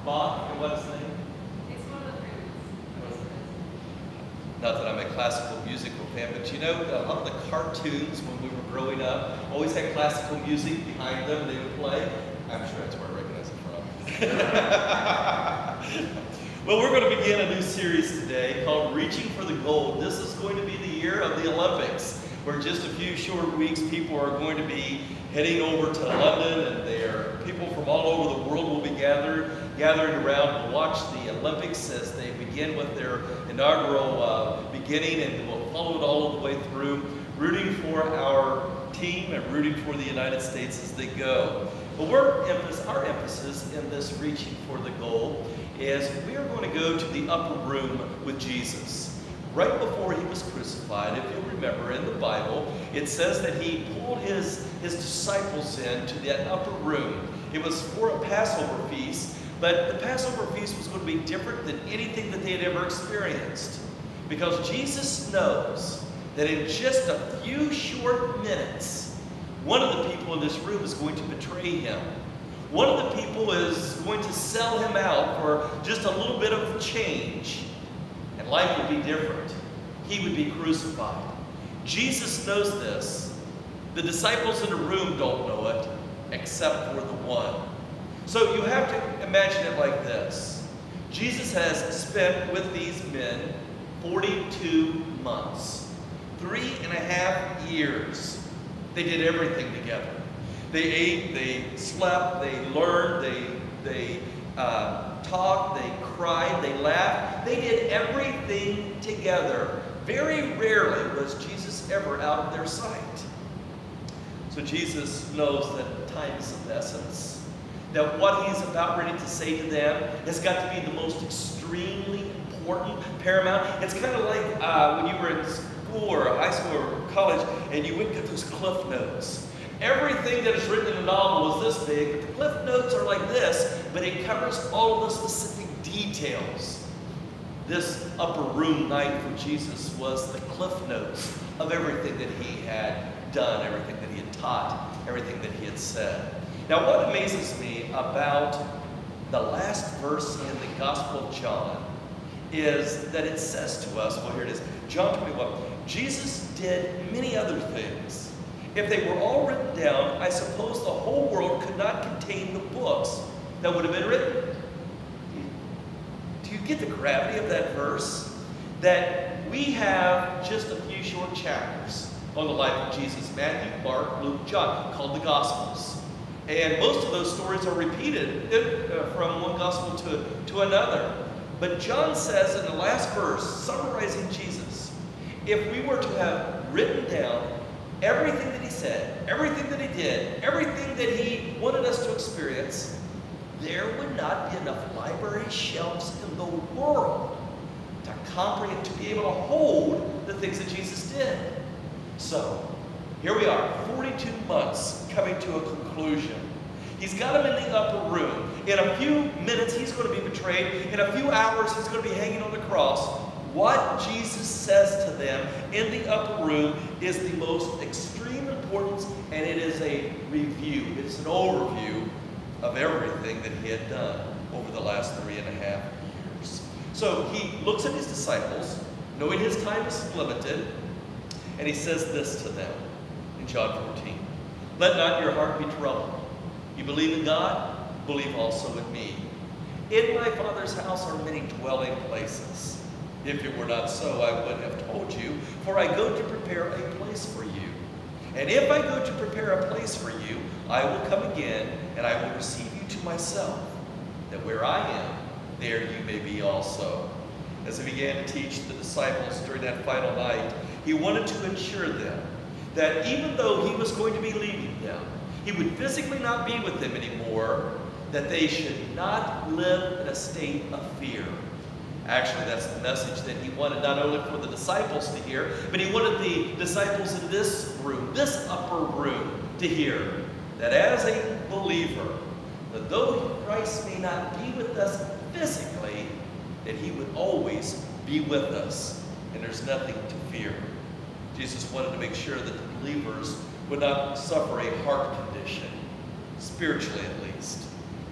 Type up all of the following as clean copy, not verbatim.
Bach, and what's his name? It's one of the favorites. Not that I'm a classical musical fan, but you know, a lot of the cartoons when we were growing up always had classical music behind them and they would play. I'm sure that's where I recognize it from. Well, we're going to begin a new series today called Reaching for the Gold. This is going to be the year of the Olympics, where in just a few short weeks people are going to be heading over to London, and people from all over the world will be gathering around to watch the Olympics as they begin with their inaugural beginning, and we'll follow it all the way through, rooting for our team and rooting for the United States as they go. But our emphasis in this Reaching for the Goal is we are going to go to the upper room with Jesus. Right before he was crucified, if you'll remember in the Bible, it says that he pulled his disciples into that upper room. It was for a Passover feast, but the Passover feast was going to be different than anything that they had ever experienced. Because Jesus knows that in just a few short minutes, one of the people in this room is going to betray him. One of the people is going to sell him out for just a little bit of change. And life would be different. He would be crucified. Jesus knows this. The disciples in the room don't know it, except for the one. So you have to imagine it like this. Jesus has spent with these men 42 months, 3.5 years. They did everything together. They ate, they slept, they learned, they talked, they cried, they laughed. They did everything together. Very rarely was Jesus ever out of their sight. So Jesus knows that time is of essence. That what he's about ready to say to them has got to be the most extremely important, paramount. It's kind of like when you were in school or high school or college and you would get those cliff notes. Everything that is written in a novel is this big, but the cliff notes are like this, but it covers all of the specific details. This upper room night for Jesus was the cliff notes of everything that he had done, everything that he had taught, everything that he had said. Now, what amazes me about the last verse in the Gospel of John is that it says to us, well, here it is, John 21, Jesus did many other things. If they were all written down, I suppose the whole world could not contain the books that would have been written. Do you get the gravity of that verse? That we have just a few short chapters on the life of Jesus. Matthew, Mark, Luke, John, called the Gospels. And most of those stories are repeated from one Gospel to another. But John says in the last verse, summarizing Jesus, if we were to have written down everything that he said, everything that he did, everything that he wanted us to experience, there would not be enough library shelves in the world to comprehend, to be able to hold the things that Jesus did. So, here we are, 42 months coming to a conclusion. He's got him in the upper room. In a few minutes, he's going to be betrayed. In a few hours, he's going to be hanging on the cross. What Jesus says to them in the upper room is the most extreme importance, and it is a review. It's an overview of everything that he had done over the last 3.5 years. So he looks at his disciples, knowing his time is limited, and he says this to them in John 14. Let not your heart be troubled. You believe in God, believe also in me. In my Father's house are many dwelling places. If it were not so, I would have told you, for I go to prepare a place for you. And if I go to prepare a place for you, I will come again, and I will receive you to myself, that where I am, there you may be also. As he began to teach the disciples during that final night, he wanted to ensure them that even though he was going to be leaving them, he would physically not be with them anymore, that they should not live in a state of fear. Actually, that's the message that he wanted not only for the disciples to hear, but he wanted the disciples in this room, this upper room, to hear that as a believer, that though Christ may not be with us physically, that he would always be with us, and there's nothing to fear. Jesus wanted to make sure that the believers would not suffer a heart condition, spiritually at least.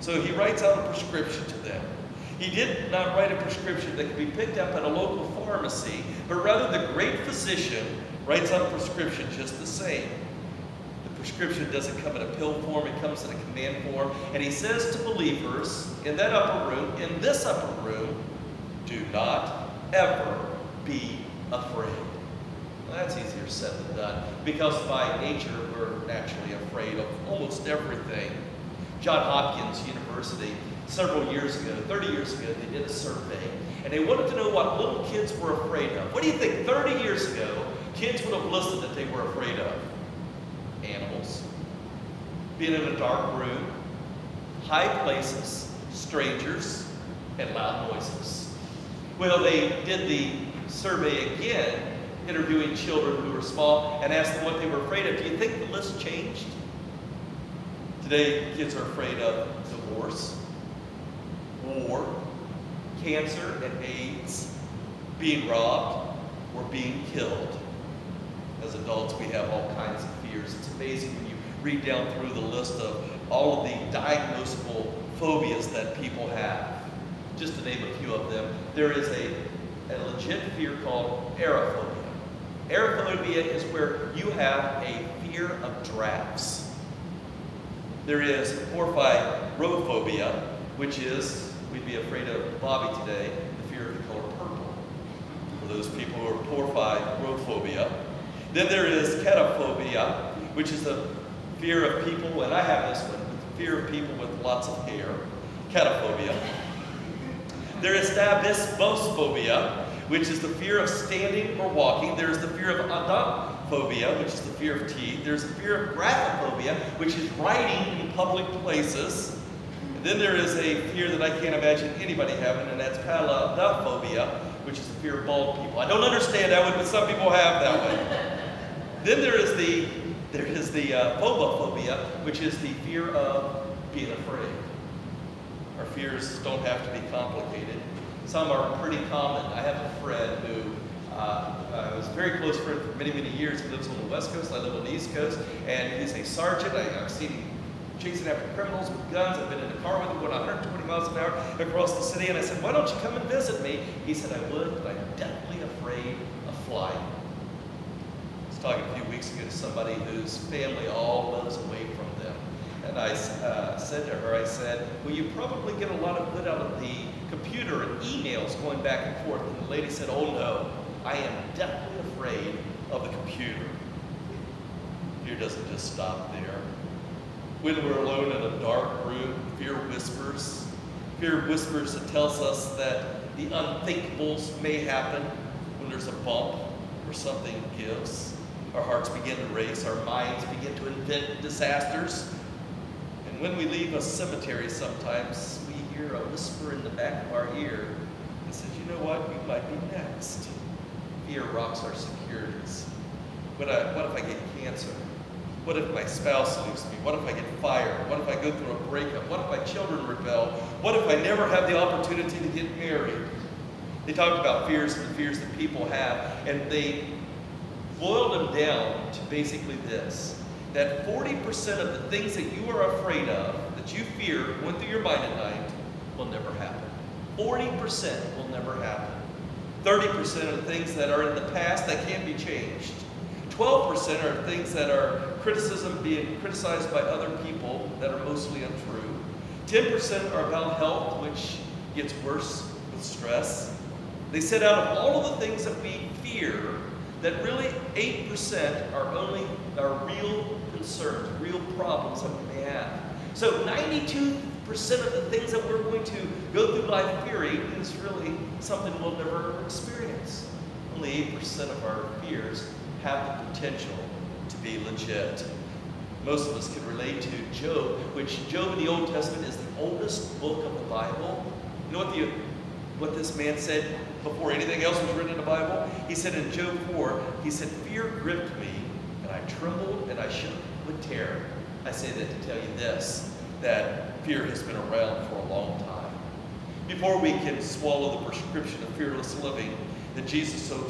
So he writes out a prescription to them. He did not write a prescription that could be picked up at a local pharmacy, but rather the great physician writes out a prescription just the same. The prescription doesn't come in a pill form, it comes in a command form. And he says to believers in that upper room, in this upper room, do not ever be afraid. Well, that's easier said than done, because by nature we're naturally afraid of almost everything. Johns Hopkins University, several years ago, 30 years ago, they did a survey, and they wanted to know what little kids were afraid of. What do you think 30 years ago kids would have listed that they were afraid of? Animals, being in a dark room, high places, strangers, and loud noises. Well, they did the survey again, interviewing children who were small, and asked them what they were afraid of. Do you think the list changed? Today, kids are afraid of divorce, war, cancer and AIDS, being robbed, or being killed. As adults, we have all kinds of fears. It's amazing when you read down through the list of all of the diagnosable phobias that people have. Just to name a few of them, there is a legit fear called aerophobia. Aerophobia is where you have a fear of drafts. There is porphyrophobia, which is, we'd be afraid of Bobby today, the fear of the color purple. For those people who are porphyrophobia. Then there is cataphobia, which is the fear of people, and I have this one, the fear of people with lots of hair, cataphobia. There is stabismophobia, which is the fear of standing or walking. There's the fear of odontophobia, which is the fear of teeth. There's the fear of graphophobia, which is writing in public places. And then there is a fear that I can't imagine anybody having, and that's palydophobia, which is the fear of bald people. I don't understand that one, but some people have that one. Then there is the phobophobia, which is the fear of being afraid. Our fears don't have to be complicated. Some are pretty common. I have a friend who was a very close friend for many, many years. He lives on the West Coast, I live on the East Coast, and he's a sergeant. I've seen him chasing after criminals with guns. I've been in the car with him going 120 miles an hour across the city, and I said, why don't you come and visit me? He said, I would, but I'm definitely afraid of flying. I was talking a few weeks ago to somebody whose family all lives away from them. And I said to her, I said, well, you probably get a lot of good out of the computer and emails going back and forth. And the lady said, oh no, I am definitely afraid of the computer. Fear doesn't just stop there. When we're alone in a dark room, fear whispers. Fear whispers that tells us that the unthinkables may happen when there's a bump or something gives. Our hearts begin to race, our minds begin to invent disasters. And when we leave a cemetery sometimes, we hear a whisper in the back of our ear that says, you know what, you might be next. Fear rocks our securities. What if I get cancer? What if my spouse leaves me? What if I get fired? What if I go through a breakup? What if my children rebel? What if I never have the opportunity to get married? They talked about fears and the fears that people have, and they boiled them down to basically this, that 40% of the things that you are afraid of, that you fear, going through your mind at night, will never happen. 40% will never happen. 30% are things that are in the past that can't be changed. 12% are things that are criticism, being criticized by other people that are mostly untrue. 10% are about health, which gets worse with stress. They said out of all of the things that we fear, that really 8% are real concerns, real problems that we may have. So 92% of the things that we're going to go through life fearing is really something we'll never experience. Only 8% of our fears have the potential to be legit. Most of us can relate to Job, which Job in the Old Testament is the oldest book of the Bible. You know what this man said before anything else was written in the Bible? He said in Job 4, he said, fear gripped me, and I trembled, and I shook with terror. I say that to tell you this, that fear has been around for a long time. Before we can swallow the prescription of fearless living that Jesus so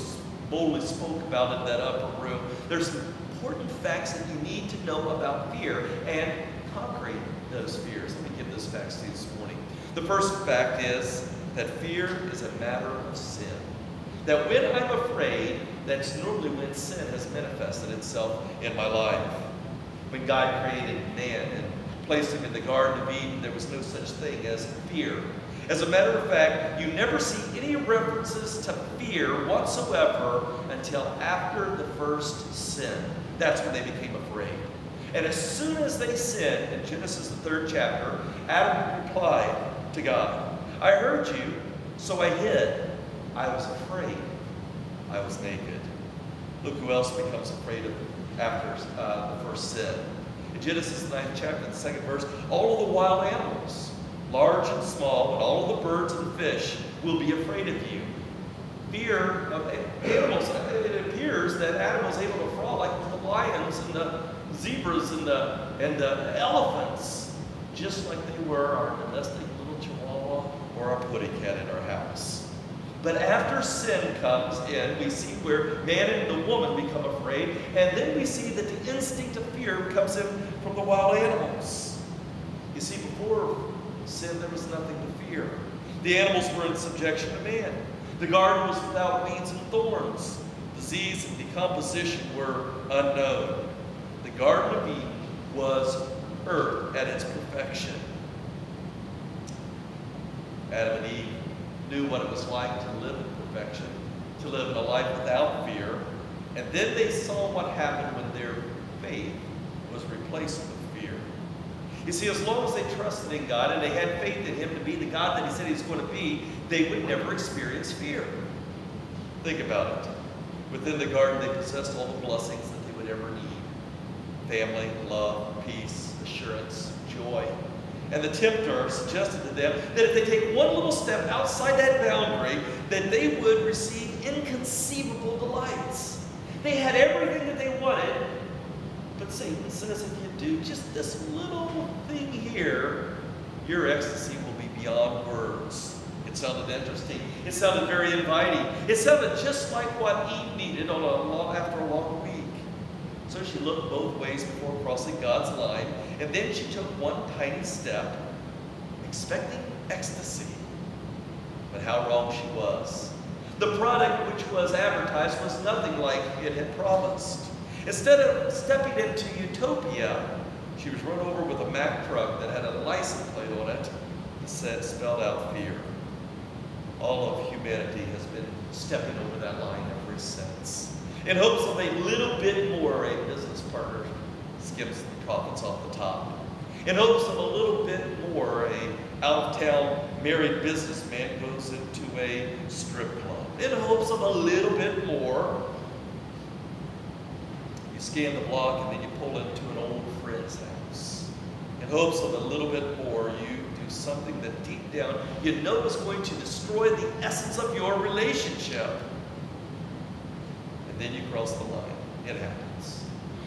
boldly spoke about in that upper room, there's some important facts that you need to know about fear and conquering those fears? Let me give those facts to you this morning. The first fact is that fear is a matter of sin. That when I'm afraid, that's normally when sin has manifested itself in my life. When God created man and placed him in the Garden of Eden, there was no such thing as fear. As a matter of fact, you never see any references to fear whatsoever until after the first sin. That's when they became afraid. And as soon as they sinned, in Genesis the 3rd chapter, Adam replied to God, I heard you, so I hid. I was afraid. I was naked. Look who else becomes afraid of after the first sin. In Genesis the 9th chapter, the 2nd verse, all of the wild animals, large and small, and all of the birds and fish will be afraid of you. Fear of animals. It appears that Adam was able to frolic with the lions and the zebras and the elephants, just like they were our domestic little chihuahua or our putty cat in our house. But after sin comes in, we see where man and the woman become afraid, and then we see that the instinct of fear comes in from the wild animals. You see, before sin, there was nothing to fear. The animals were in subjection to man. The garden was without weeds and thorns. Disease and decomposition were unknown. The Garden of Eden was earth at its perfection. Adam and Eve knew what it was like to live in perfection, to live in a life without fear, and then they saw what happened when their faith was replaced with fear. You see, as long as they trusted in God and they had faith in Him to be the God that He said He's going to be, they would never experience fear. Think about it. Within the garden, they possessed all the blessings that they would ever need. Family, love, peace, assurance, joy. And the tempter suggested to them that if they take one little step outside that boundary, that they would receive inconceivable delights. They had everything that they wanted, but Satan says if you do just this little thing here, your ecstasy will be beyond words. It sounded interesting. It sounded very inviting. It sounded just like what Eve needed after a long week. So she looked both ways before crossing God's line, and then she took one tiny step, expecting ecstasy. But how wrong she was. The product which was advertised was nothing like it had promised. Instead of stepping into utopia, she was run over with a Mack truck that had a license plate on it that spelled out fear. All of humanity has been stepping over that line ever since. In hopes of a little bit more, a business partner skims the profits off the top. In hopes of a little bit more, a out-of-town married businessman goes into a strip club. In hopes of a little bit more, you scan the block and then you pull into an old friend's house. In hopes of a little bit more, you do something that deep down you know is going to destroy the essence of your relationship. And then you cross the line. It happens.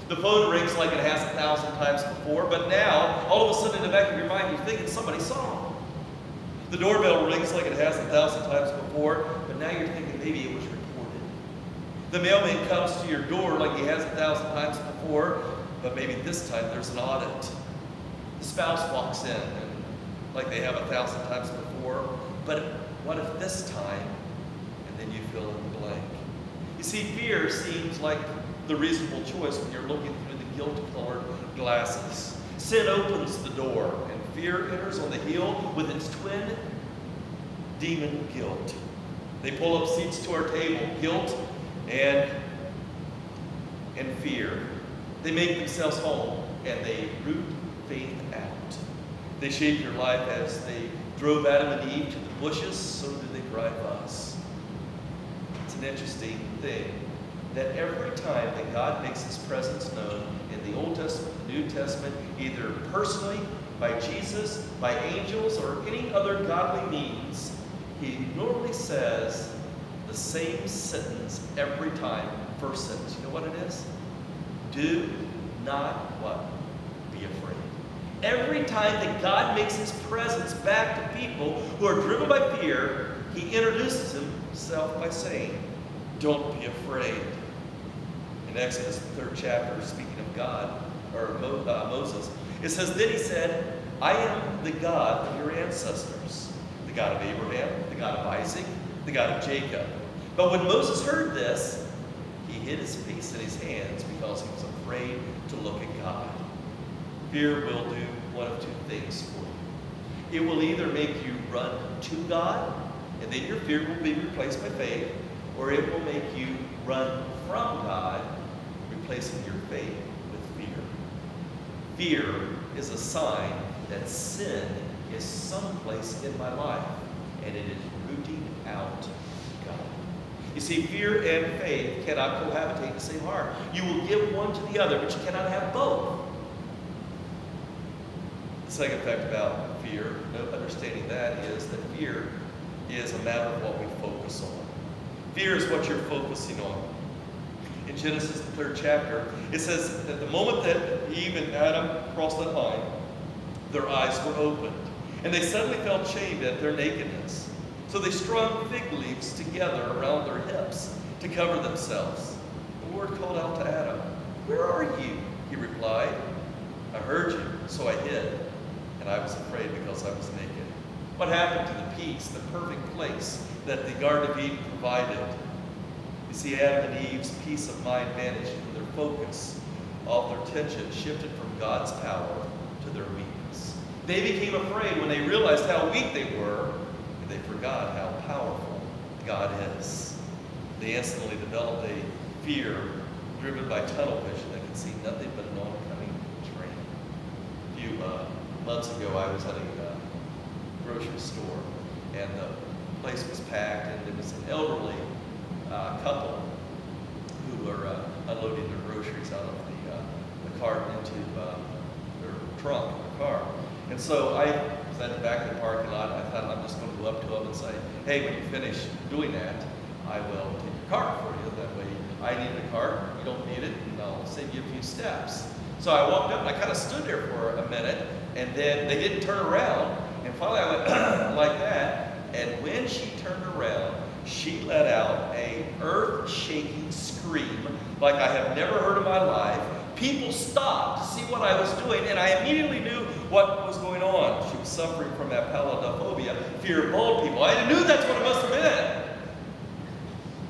The phone rings like it has 1,000 times before, but now, all of a sudden in the back of your mind, you're thinking somebody saw it. The doorbell rings like it has 1,000 times before, but now you're thinking maybe it was reported. The mailman comes to your door like he has 1,000 times before, but maybe this time there's an audit. The spouse walks in, and like they have 1,000 times before, but what if this time? And then you fill in the blank. You see, fear seems like the reasonable choice when you're looking through the guilt-colored glasses. Sin opens the door, and fear enters on the heel with its twin demon, guilt. They pull up seats to our table, guilt and fear. They make themselves home, and they root faith out. They shape your life as they drove Adam and Eve to the bushes, so do they drive us. It's an interesting thing that every time that God makes His presence known in the Old Testament, the New Testament, either personally, by Jesus, by angels, or any other godly means, He normally says the same sentence every time. First sentence. You know what it is? Do not what? Be afraid. Every time that God makes His presence back to people who are driven by fear, He introduces Himself by saying, don't be afraid. In Exodus, the 3rd chapter, speaking of God, or Moses, it says, then He said, I am the God of your ancestors, the God of Abraham, the God of Isaac, the God of Jacob. But when Moses heard this, he hid his face in his hands because he was afraid to look at God. Fear will do one of two things for you. It will either make you run to God, and then your fear will be replaced by faith, or it will make you run from God, replacing your faith with fear. Fear is a sign that sin is someplace in my life, and it is rooting out God. You see, fear and faith cannot cohabitate in the same heart. You will give one to the other, but you cannot have both. The second fact about fear, understanding that, is that fear is a matter of what we focus on. Fear is what you're focusing on. In Genesis, the 3rd chapter, it says that the moment that Eve and Adam crossed that line, their eyes were opened, and they suddenly felt shamed at their nakedness. So they strung fig leaves together around their hips to cover themselves. The Lord called out to Adam, "Where are you?" He replied, "I heard you, so I hid, and I was afraid because I was naked." What happened to the peace, the perfect place that the Garden of Eden provided? You see, Adam and Eve's peace of mind vanished, and their focus, all their attention shifted from God's power to their weakness. They became afraid when they realized how weak they were, and they forgot how powerful God is. They instantly developed a fear driven by tunnel vision that could see nothing but an oncoming train. A few months ago, I was at a grocery store, and the place was packed, and there was an elderly couple who were unloading their groceries out of the cart into their trunk of the car. And so I was at the back of the parking lot. I thought, I'm just going to go up to them and say, "Hey, when you finish doing that, I will take your cart for you. That way I need the cart, you don't need it, and I'll save you a few steps." So I walked up and I kind of stood there for a minute, and then they didn't turn around, and finally I went like that, and when she turned around, she let out an earth-shaking scream like I have never heard in my life. People stopped to see what I was doing, and I immediately knew what was going on. She was suffering from apellodophobia, fear of bald people. I knew that's what it must have been.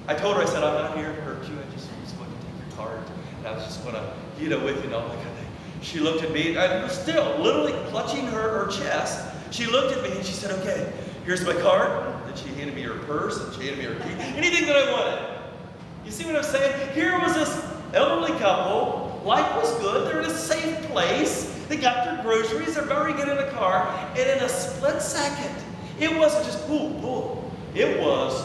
I told her, I said, "I'm not here to hurt you. I just was going to take your cart, and I was just going to, with you and all that kind of thing." She looked at me, and I was still literally clutching her chest. She looked at me, and she said, "Okay, here's my card." Then she handed me her purse, and she handed me her key, anything that I wanted. You see what I'm saying? Here was this elderly couple. Life was good. They're in a safe place. They got their groceries. They're about to get in the car. And in a split second, it wasn't just boom, boom. It was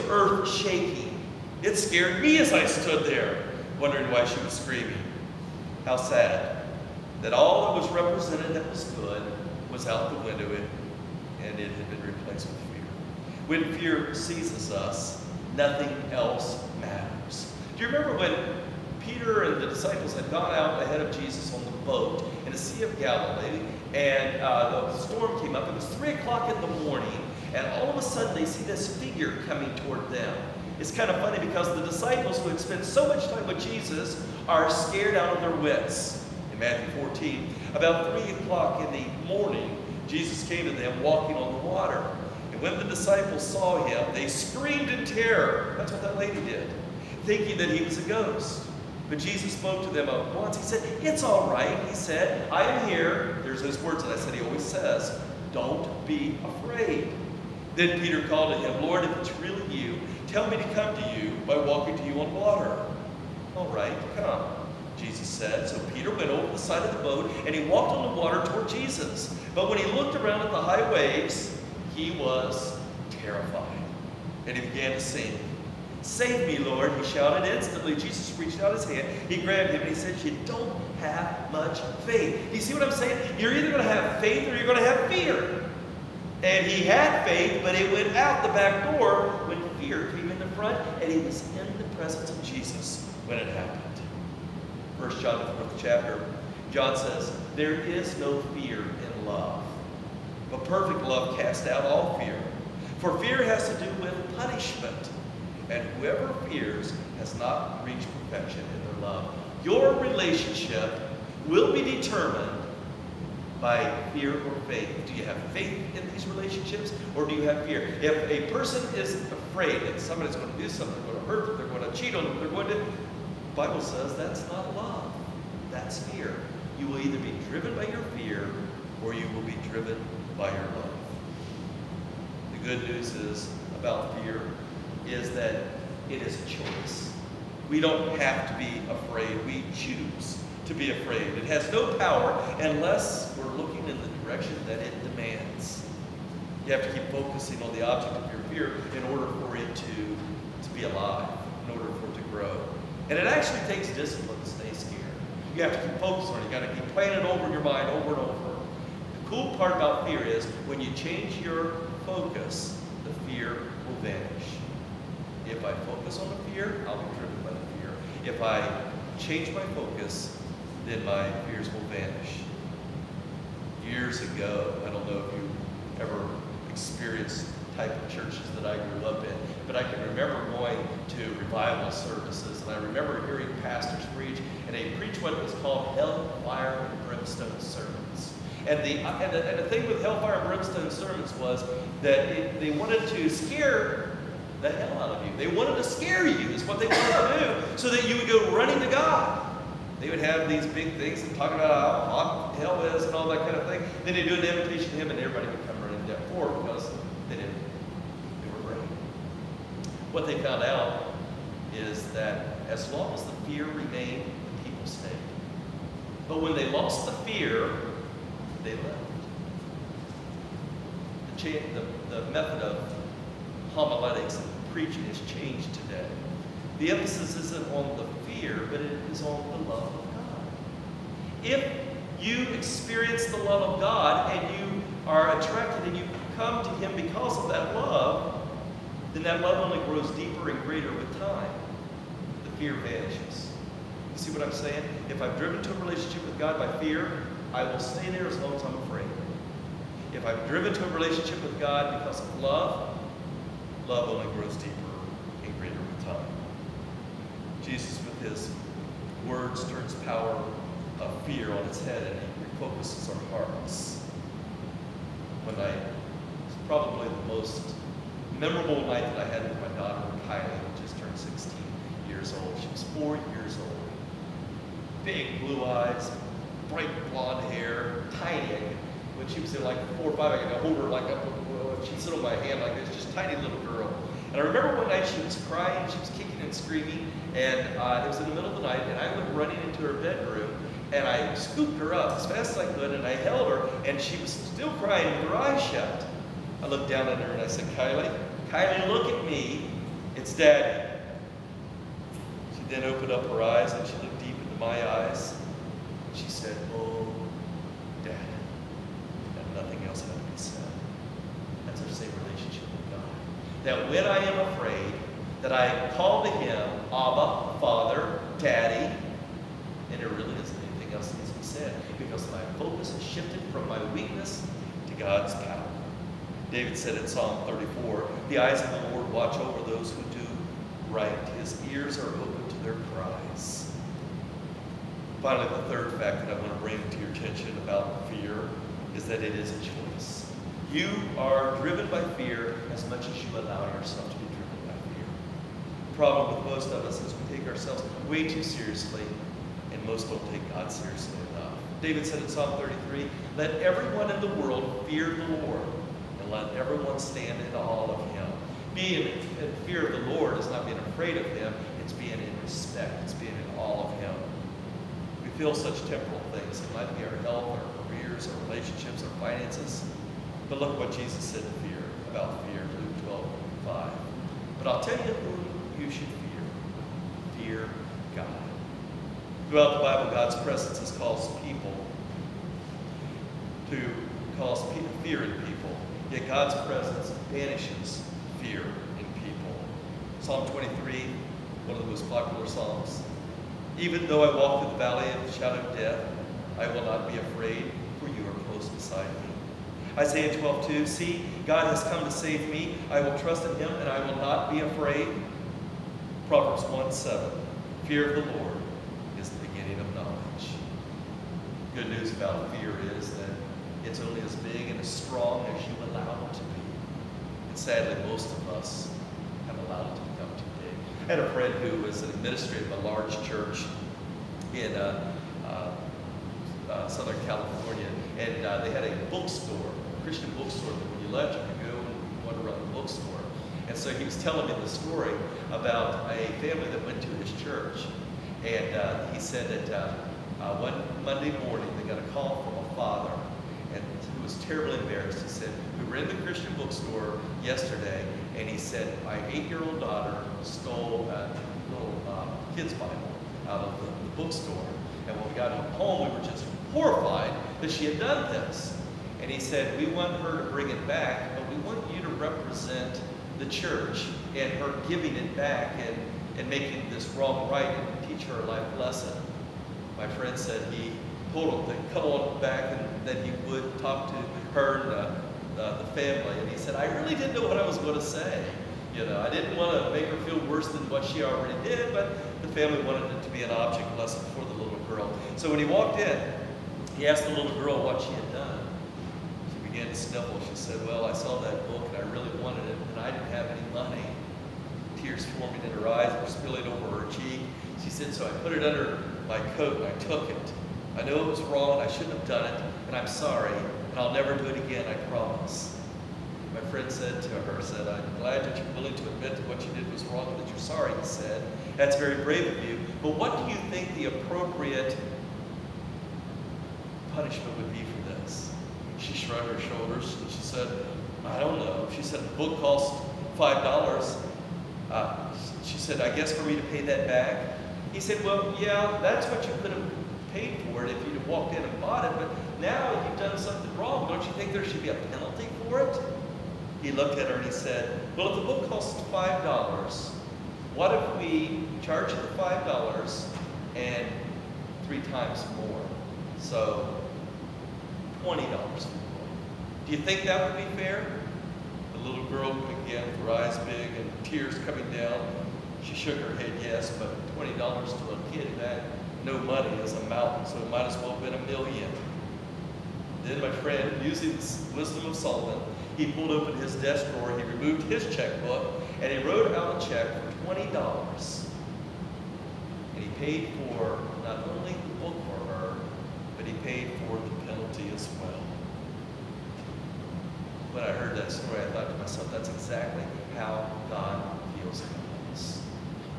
earth-shaking. It scared me as I stood there, wondering why she was screaming. How sad that all that was represented that was good was out the window, and it had been replaced with fear. When fear seizes us, nothing else matters. Do you remember when Peter and the disciples had gone out ahead of Jesus on the boat in the Sea of Galilee, and the storm came up? It was 3 o'clock in the morning, and all of a sudden they see this figure coming toward them. It's kind of funny because the disciples who had spent so much time with Jesus are scared out of their wits. In Matthew 14, about 3 o'clock in the morning, Jesus came to them walking on the water. And when the disciples saw him, they screamed in terror. That's what that lady did, thinking that he was a ghost. But Jesus spoke to them at once. He said, "It's all right." He said, "I am here." There's those words that I said he always says, "Don't be afraid." Then Peter called to him, "Lord, if it's really you, tell me to come to you by walking to you on water." "All right, come," Jesus said. So Peter went over the side of the boat, and he walked on the water toward Jesus. But when he looked around at the high waves, he was terrified, and he began to sink. "Save me, Lord," he shouted. Instantly, Jesus reached out his hand. He grabbed him, and he said, "You don't have much faith." Do you see what I'm saying? You're either going to have faith or you're going to have fear. And he had faith, but it went out the back door when fear came in the front, and he was in the presence of Jesus when it happened. 1 John, the 4th chapter, John says, "There is no fear in love, but perfect love casts out all fear. For fear has to do with punishment, and whoever fears has not reached perfection in their love." Your relationship will be determined by fear or faith? Do you have faith in these relationships, or do you have fear? If a person is afraid that somebody's going to do something, they're going to hurt them, they're going to cheat on them, they're going to, the Bible says that's not love. That's fear. You will either be driven by your fear, or you will be driven by your love. The good news is about fear is that it is a choice. We don't have to be afraid. We choose to be afraid. It has no power unless we're looking in the direction that it demands. You have to keep focusing on the object of your fear in order for it to be alive, in order for it to grow. And it actually takes discipline to stay scared. You have to keep focusing on it. You got to keep playing it over in your mind over and over. The cool part about fear is when you change your focus, the fear will vanish. If I focus on the fear, I'll be driven by the fear. If I change my focus, then my fears will vanish. Years ago, I don't know if you ever experienced the type of churches that I grew up in, but I can remember going to revival services, and I remember hearing pastors preach, and they preached what was called hellfire and brimstone sermons. And the thing with hellfire and brimstone sermons was that they wanted to scare the hell out of you. They wanted to scare you, is what they wanted to do, so that you would go running to God. They would have these big things and talk about how hot hell is and all that kind of thing. Then they'd do an invitation to him, and everybody would come running down forward because they were brave. What they found out is that as long as the fear remained, the people stayed. But when they lost the fear, they left. The method of homiletics and preaching has changed today. The emphasis isn't on the fear, but it is on the love of God. If you experience the love of God and you are attracted and you come to Him because of that love, then that love only grows deeper and greater with time. The fear vanishes. You see what I'm saying? If I'm driven to a relationship with God by fear, I will stay there as long as I'm afraid. If I'm driven to a relationship with God because of love, love only grows deeper and greater with time. Jesus, with His words, turns power of fear on its head, and He refocuses our hearts. One night, it's probably the most memorable night that I had with my daughter, Kylie, who just turned 16 years old. She was 4 years old. Big blue eyes, bright blonde hair, tiny. When she was in like 4 or 5, I could hold her like up, and she'd sit on my hand like this, just tiny little girl. And I remember one night she was crying, she was kicking and screaming, and it was in the middle of the night, and I went running into her bedroom, and I scooped her up as fast as I could, and I held her, and she was still crying with her eyes shut. I looked down at her and I said, Kylie, look at me, it's Daddy. She then opened up her eyes and she looked deep into my eyes. She said, oh, Dad. And nothing else had to be said. That's our same relationship with God. That when I am afraid, that I call to Him, Abba, Father, Daddy, and there really isn't anything else that needs to be said, because my focus is shifted from my weakness to God's power. David said in Psalm 34, the eyes of the Lord watch over those who do right. His ears are open to their cries. Finally, the third fact that I want to bring to your attention about fear is that it is a choice. You are driven by fear as much as you allow yourself to be driven by fear. The problem with most of us is we take ourselves way too seriously, and most don't take God seriously enough. David said in Psalm 33, let everyone in the world fear the Lord, and let everyone stand in awe of Him. Being in fear of the Lord is not being afraid of Him, it's being in respect, it's being in awe of Him. We feel such temporal things. It might be our health, our careers, our relationships, our finances. But look what Jesus said about fear, Luke 12:5. But I'll tell you who you should fear. Fear God. Throughout the Bible, God's presence has caused fear in people. Yet God's presence banishes fear in people. Psalm 23, one of the most popular psalms. Even though I walk through the valley of the shadow of death, I will not be afraid, for you are close beside me. Isaiah 12:2, see, God has come to save me. I will trust in Him, and I will not be afraid. Proverbs 1:7, fear of the Lord is the beginning of knowledge. Good news about fear is that It's only as big and as strong as you allow it to be. And sadly, most of us have allowed it to become too big. I had a friend who was an administrator of a large church in Southern California, and they had a bookstore, a Christian bookstore, that when you left, you could go and wander around the bookstore. And so he was telling me the story about a family that went to his church. And he said that one Monday morning, they got a call from a father, and who was terribly embarrassed. He said, "We were in the Christian bookstore yesterday," and he said, "My 8-year-old daughter stole a little kid's Bible out of the bookstore. And when we got home, we were just horrified that she had done this." And he said, "We want her to bring it back, but we want you to represent the church and her giving it back and making this wrong right and teach her a life lesson." My friend said he told him to come on back and that he would talk to her and the family. And he said, "I really didn't know what I was going to say. You know, I didn't want to make her feel worse than what she already did, but the family wanted it to be an object lesson for the little girl." So when he walked in, he asked the little girl what she had done. She began to sniffle. She said, "Well, I saw that book and I really wanted it, and I didn't have any money." Tears forming in her eyes were spilling over her cheek. She said, "So I put it under my coat and I took it. I know it was wrong, I shouldn't have done it, and I'm sorry, and I'll never do it again, I promise." My friend said to her, "I'm glad that you're willing to admit that what you did was wrong and that you're sorry," he said. "That's very brave of you. But what do you think the appropriate punishment would be for this?" She shrugged her shoulders and she said, "I don't know." She said, "The book cost $5. She said, "I guess for me to pay that back?" He said, "Well, yeah, that's what you could have paid for it if you'd have walked in and bought it, but now you've done something wrong. Don't you think there should be a penalty for it?" He looked at her and he said, "Well, if the book costs $5, what if we charge you the $5 and 3 times more? So $20 for the book. Do you think that would be fair?" The little girl, again, with her eyes big and tears coming down, she shook her head yes, but $20 to a kid, that no money is a mountain, so it might as well have been $1 million. Then my friend, using the wisdom of Solomon, he pulled open his desk drawer, he removed his checkbook, and he wrote out a check for $20. And he paid for not only the book for her, but he paid for the penalty as well. When I heard that story, I thought to myself, that's exactly how God feels about us.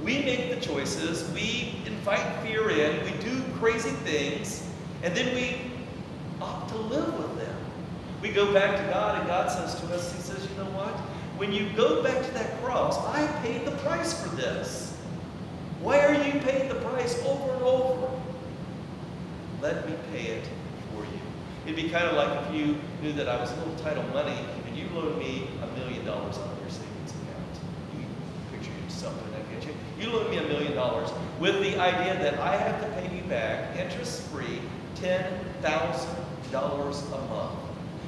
We make the choices, we invite fear in, we do crazy things, and then we opt to live with them. We go back to God, and God says to us, he says, "You know what? When you go back to that cross, I paid the price for this. Why are you paying the price over and over? Let me pay it for you." It'd be kind of like if you knew that I was a little tight on money, and you loaned me $1 million out of your savings account. You can picture yourself doing that, can't you? You loaned me $1 million with the idea that I have to pay you back, interest-free, $10,000 a month.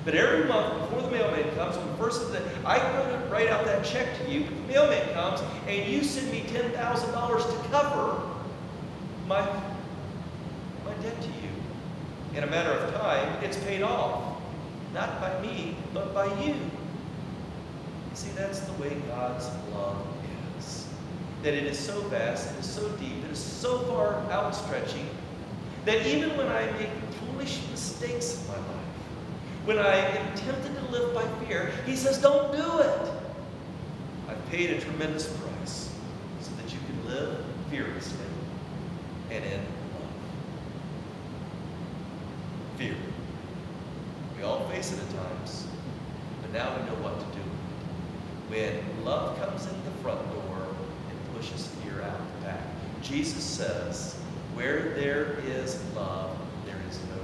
But every month, before the mailman comes, on the first of the day, I go to write out that check to you, but the mailman comes, and you send me $10,000 to cover my debt to you. In a matter of time, it's paid off. Not by me, but by you. See, that's the way God's love is. That it is so vast, it is so deep, it is so far outstretching, that even when I make foolish mistakes in my life, when I am tempted to live by fear, he says, "Don't do it." I've paid a tremendous price so that you can live fearlessly and in love. Fear. We all face it at times, but now we know what to do. When love comes in the front door, it pushes fear out the back. Jesus says, "Where there is love, there is no